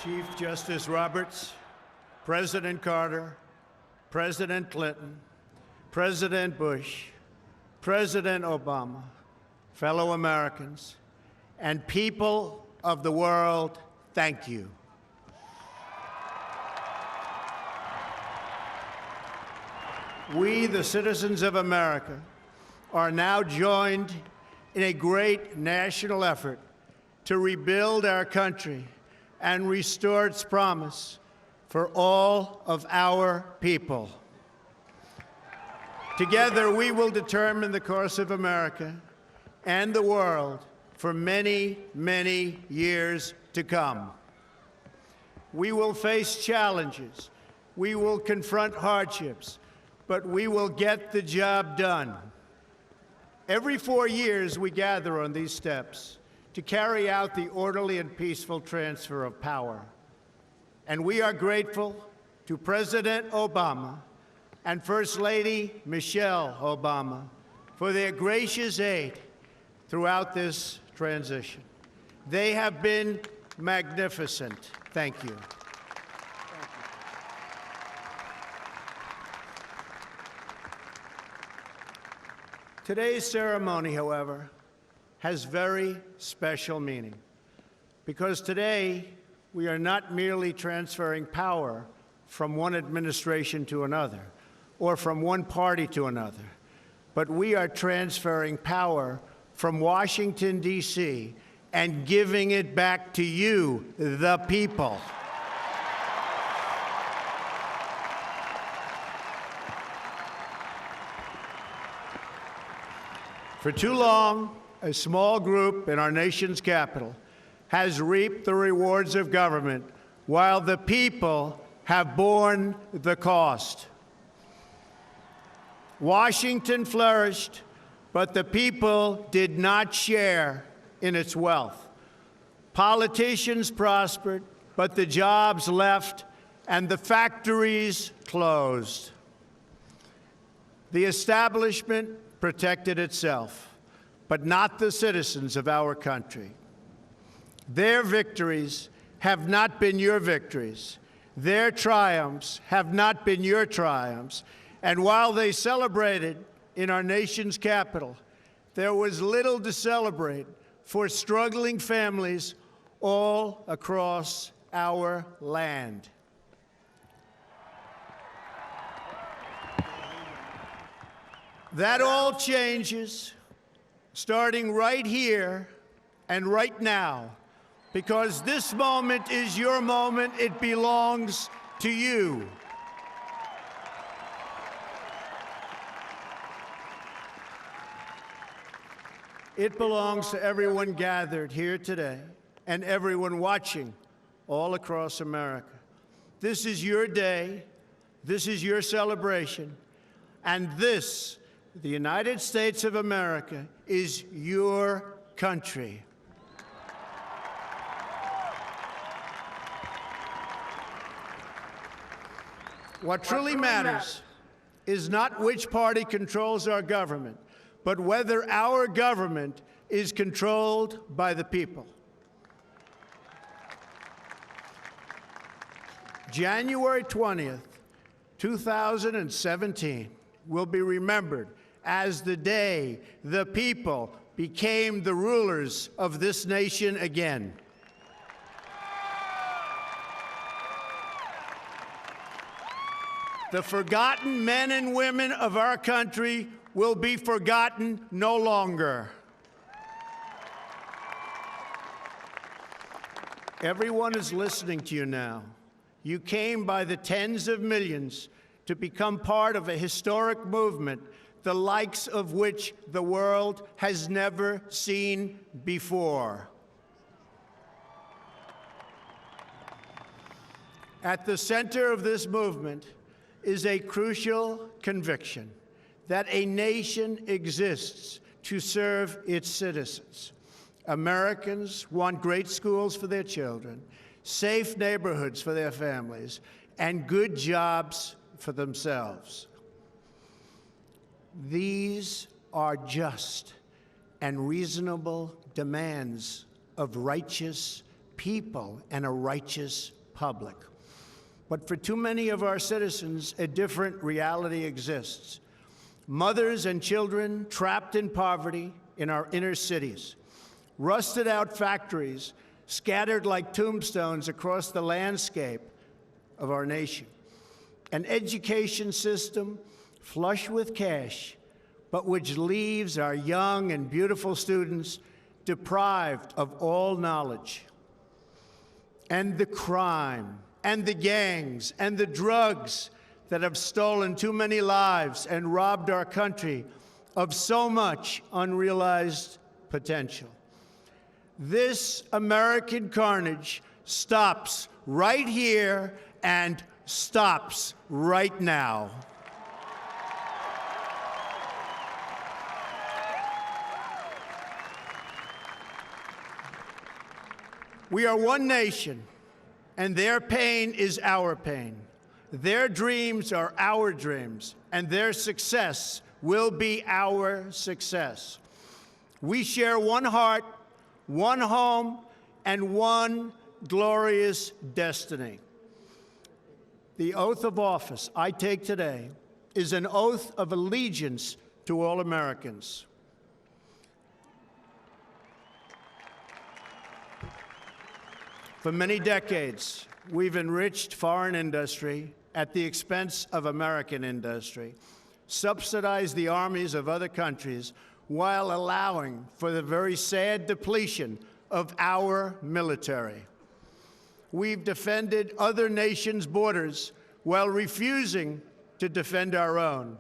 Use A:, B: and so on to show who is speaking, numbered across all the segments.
A: Chief Justice Roberts, President Carter, President Clinton, President Bush, President Obama, fellow Americans, and people of the world, thank you. We, the citizens of America, are now joined in a great national effort to rebuild our country and restore its promise for all of our people. Together, we will determine the course of America and the world for many, many years to come. We will face challenges. We will confront hardships, but we will get the job done. Every 4 years, we gather on these steps to carry out the orderly and peaceful transfer of power. And we are grateful to President Obama and First Lady Michelle Obama for their gracious aid throughout this transition. They have been magnificent. Thank you. Today's ceremony, however, has very special meaning, because today we are not merely transferring power from one administration to another or from one party to another, but we are transferring power from Washington, D.C., and giving it back to you, the people. For too long, a small group in our nation's capital has reaped the rewards of government while the people have borne the cost. Washington flourished, but the people did not share in its wealth. Politicians prospered, but the jobs left and the factories closed. The establishment protected itself, but not the citizens of our country. Their victories have not been your victories. Their triumphs have not been your triumphs. And while they celebrated in our nation's capital, there was little to celebrate for struggling families all across our land. That all changes starting right here and right now, because this moment is your moment. It belongs to you. It belongs to everyone gathered here today and everyone watching all across America. This is your day. This is your celebration. And this, the United States of America, is your country. What truly matters is not which party controls our government, but whether our government is controlled by the people. January 20th, 2017 will be remembered as the day the people became the rulers of this nation again. The forgotten men and women of our country will be forgotten no longer. Everyone is listening to you now. You came by the tens of millions to become part of a historic movement, the likes of which the world has never seen before. At the center of this movement is a crucial conviction that a nation exists to serve its citizens. Americans want great schools for their children, safe neighborhoods for their families, and good jobs for themselves. These are just and reasonable demands of righteous people and a righteous public. But for too many of our citizens, a different reality exists. Mothers and children trapped in poverty in our inner cities, rusted out factories scattered like tombstones across the landscape of our nation, an education system flush with cash, but which leaves our young and beautiful students deprived of all knowledge. And the crime, and the gangs, and the drugs that have stolen too many lives and robbed our country of so much unrealized potential. This American carnage stops right here and stops right now. We are one nation, and their pain is our pain. Their dreams are our dreams, and their success will be our success. We share one heart, one home, and one glorious destiny. The oath of office I take today is an oath of allegiance to all Americans. For many decades, we've enriched foreign industry at the expense of American industry, subsidized the armies of other countries while allowing for the very sad depletion of our military. We've defended other nations' borders while refusing to defend our own.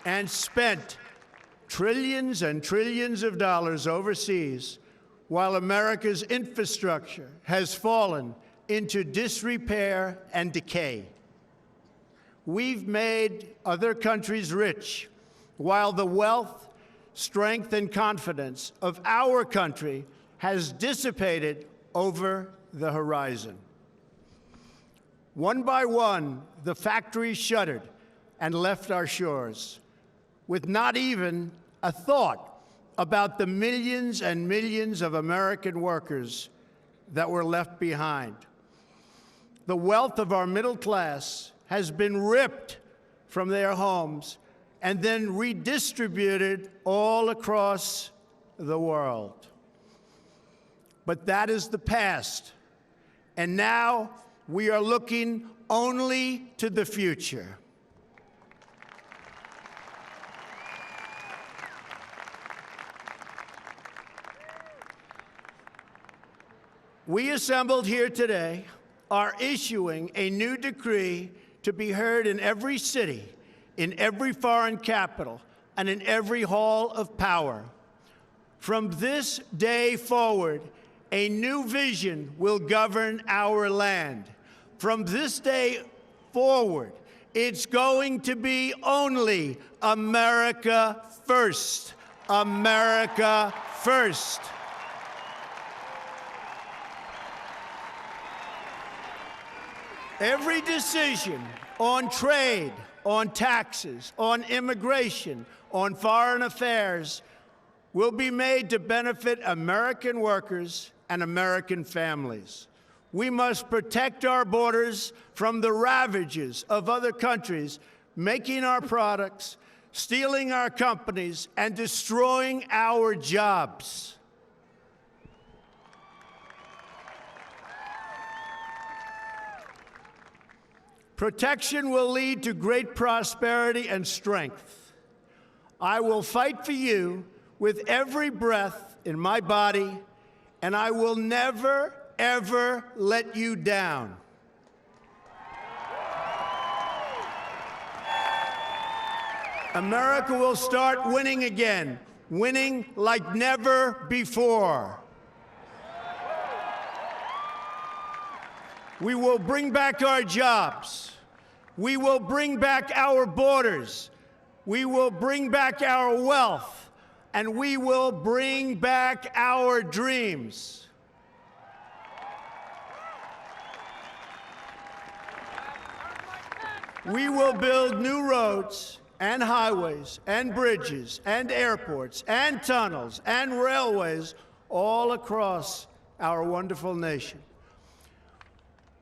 A: And spent trillions and trillions of dollars overseas while America's infrastructure has fallen into disrepair and decay. We've made other countries rich while the wealth, strength, and confidence of our country has dissipated over the horizon. One by one, the factories shuttered and left our shores, with not even a thought about the millions and millions of American workers that were left behind. The wealth of our middle class has been ripped from their homes and then redistributed all across the world. But that is the past, and now we are looking only to the future. We assembled here today are issuing a new decree to be heard in every city, in every foreign capital, and in every hall of power. From this day forward, a new vision will govern our land. From this day forward, it's going to be only America first. America first. Every decision on trade, on taxes, on immigration, on foreign affairs will be made to benefit American workers and American families. We must protect our borders from the ravages of other countries making our products, stealing our companies, and destroying our jobs. Protection will lead to great prosperity and strength. I will fight for you with every breath in my body, and I will never, ever let you down. America will start winning again, winning like never before. We will bring back our jobs. We will bring back our borders. We will bring back our wealth. And we will bring back our dreams. We will build new roads and highways and bridges and airports and tunnels and railways all across our wonderful nation.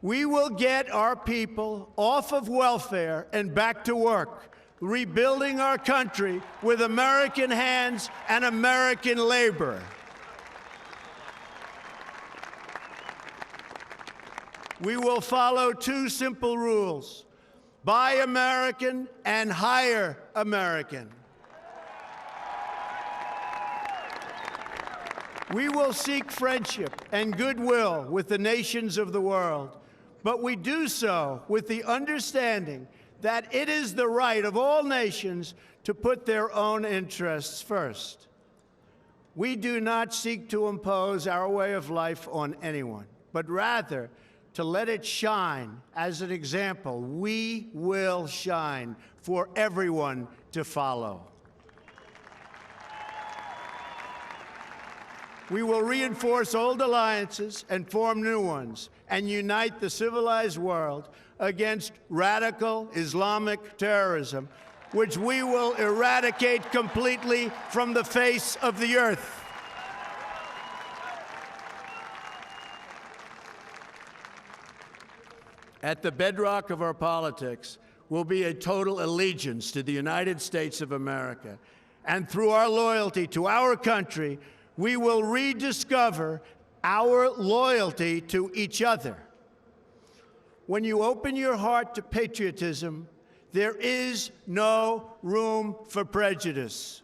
A: We will get our people off of welfare and back to work, rebuilding our country with American hands and American labor. We will follow two simple rules: buy American and hire American. We will seek friendship and goodwill with the nations of the world, but we do so with the understanding that it is the right of all nations to put their own interests first. We do not seek to impose our way of life on anyone, but rather to let it shine as an example. We will shine for everyone to follow. We will reinforce old alliances and form new ones and unite the civilized world against radical Islamic terrorism, which we will eradicate completely from the face of the earth. At the bedrock of our politics will be a total allegiance to the United States of America. And through our loyalty to our country, we will rediscover our loyalty to each other. When you open your heart to patriotism, there is no room for prejudice.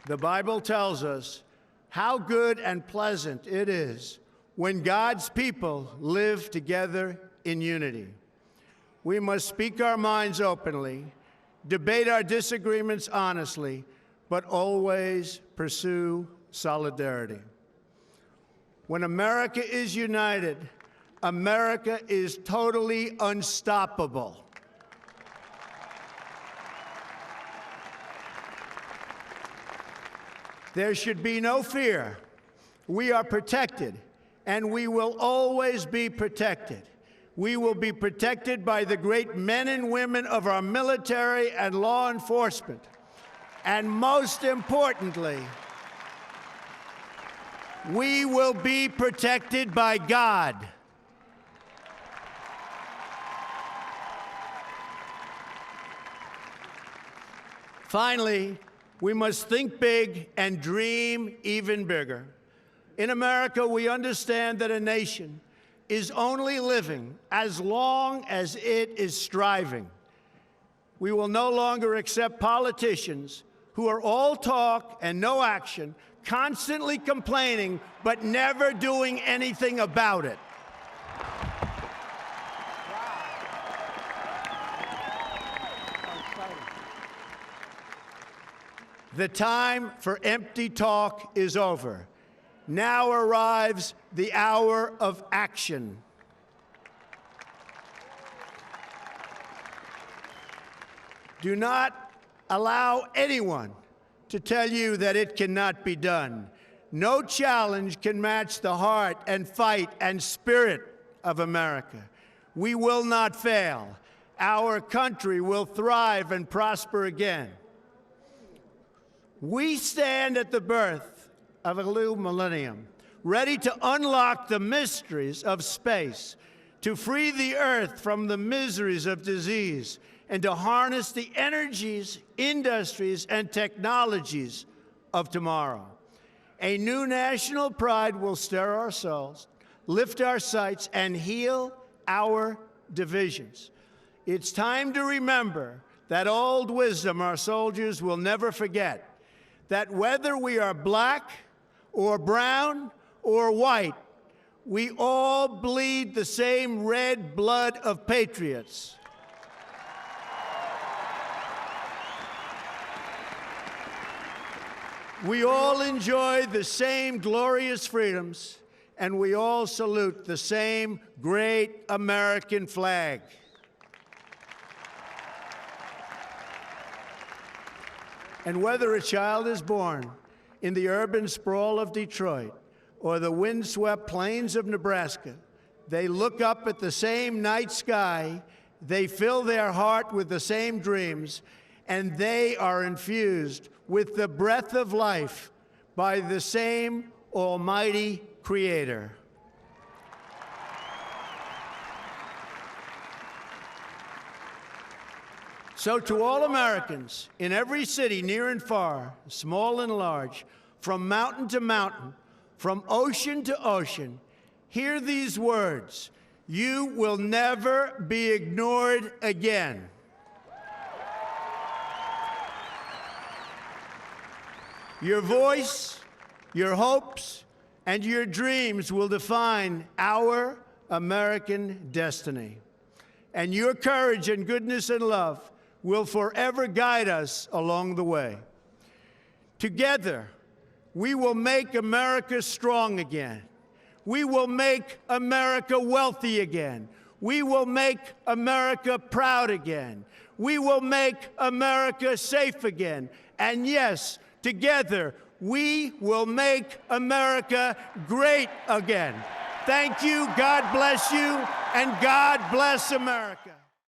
A: The Bible tells us how good and pleasant it is when God's people live together in unity. We must speak our minds openly, debate our disagreements honestly, but always pursue solidarity. When America is united, America is totally unstoppable. There should be no fear. We are protected, and we will always be protected. We will be protected by the great men and women of our military and law enforcement. And most importantly, we will be protected by God. Finally, we must think big and dream even bigger. In America, we understand that a nation is only living as long as it is striving. We will no longer accept politicians who are all talk and no action, constantly complaining but never doing anything about it. The time for empty talk is over. Now arrives the hour of action. Do not allow anyone to tell you that it cannot be done. No challenge can match the heart and fight and spirit of America. We will not fail. Our country will thrive and prosper again. We stand at the birth of a new millennium, ready to unlock the mysteries of space, to free the earth from the miseries of disease, and to harness the energies, industries, and technologies of tomorrow. A new national pride will stir our souls, lift our sights, and heal our divisions. It's time to remember that old wisdom our soldiers will never forget, that whether we are black or brown or white, we all bleed the same red blood of patriots. We all enjoy the same glorious freedoms, and we all salute the same great American flag. And whether a child is born in the urban sprawl of Detroit or the windswept plains of Nebraska. They look up at the same night sky, they fill their heart with the same dreams, and they are infused with the breath of life by the same Almighty Creator. So to all Americans in every city, near and far, small and large, from mountain to mountain, from ocean to ocean, hear these words: you will never be ignored again. Your voice, your hopes, and your dreams will define our American destiny. And your courage and goodness and love will forever guide us along the way. Together, we will make America strong again. We will make America wealthy again. We will make America proud again. We will make America safe again. And yes, together, we will make America great again. Thank you, God bless you, and God bless America.